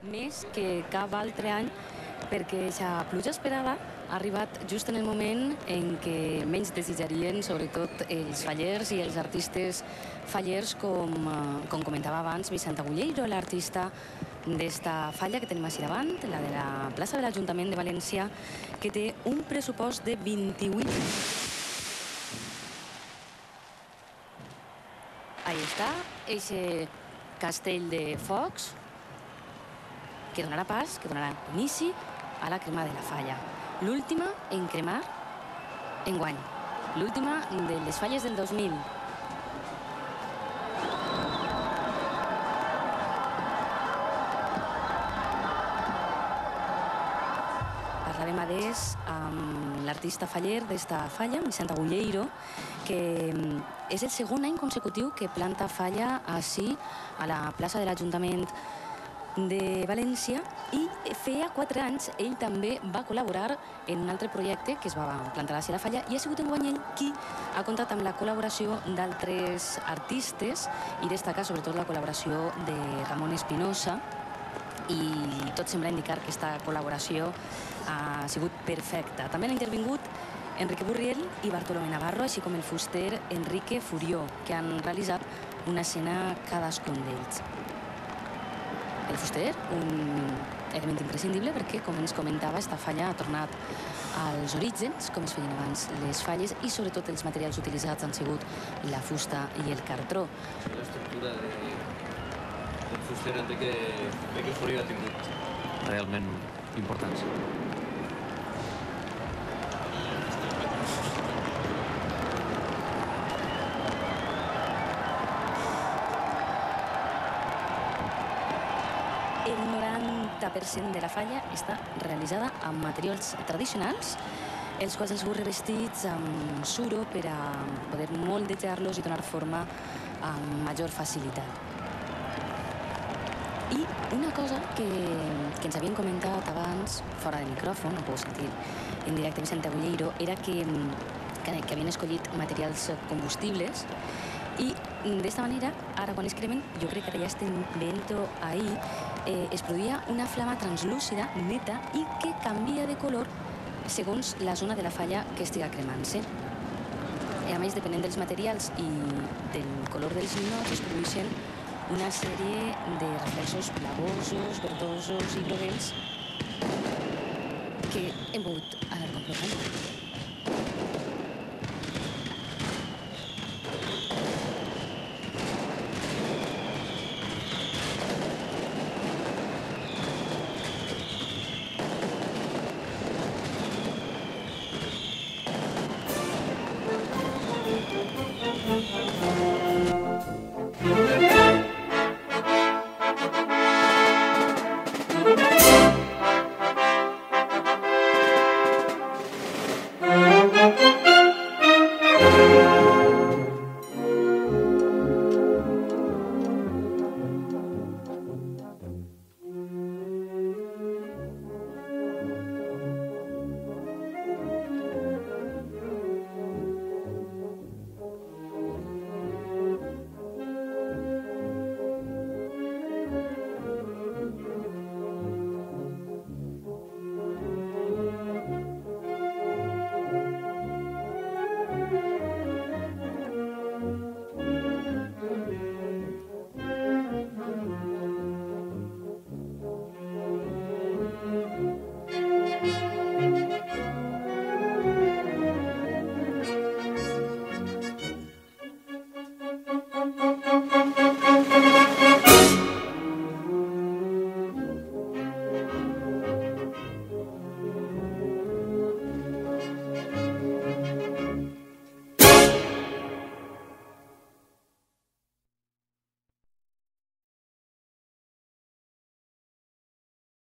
més que cap altre any, perquè la pluja esperada ha arribat just en el moment en què menys desitjarien, sobretot els fallers i els artistes fallers, com comentava abans Vicent Agulleiro, l'artista d'esta falla que tenim així davant, la de la plaça de l'Ajuntament de València, que té un pressupost de 28. Ahí està, eixe castell de focs que donarà pas, que donarà inici a la crema de la falla. L'última en cremar enguany. L'última de les falles del 2000. Parlàvem adés amb l'artista faller d'esta falla, Vicent Agulleiro, que és el segon any consecutiu que planta falla així a la plaça de l'Ajuntament de València, i feia 4 anys ell també va col·laborar en un altre projecte que es va plantar així a la falla, i ha sigut enguany ell qui ha comptat amb la col·laboració d'altres artistes, i destaca sobretot la col·laboració de Ramon Espinosa, i tot sembla indicar que aquesta col·laboració ha sigut perfecta. També han intervingut Enrique Burriel i Bartolomé Navarro, així com el fuster Enrique Furió, que han realitzat una escena cadascun d'ells. El fuster, un element imprescindible perquè, com ens comentava, esta falla ha tornat als orígens, com es feien abans les falles, i sobretot els materials utilitzats han sigut la fusta i el cartró. L'estructura del fuster Enrique Furió ha tingut realment importància. El 90% de la falla està realitzada amb materials tradicionals, els quals han sigut revestits amb suro per a poder moldejar-los i donar forma amb major facilitat. I una cosa que ens havien comentat abans, fora de micròfon, ho podeu sentir en directe Vicent Agulleiro, era que havien escollit materials combustibles, i d'esta manera, ara quan es cremen, jo crec que ara ja estem veient-ho ahí, es produïa una flama translúcida, neta, i que canvia de color segons la zona de la falla que estiga cremant-se. A més, depenent dels materials i del color dels ninots, es produeixen una sèrie de reflexos blavosos, verdosos i groguencs que hem pogut anar comprovant.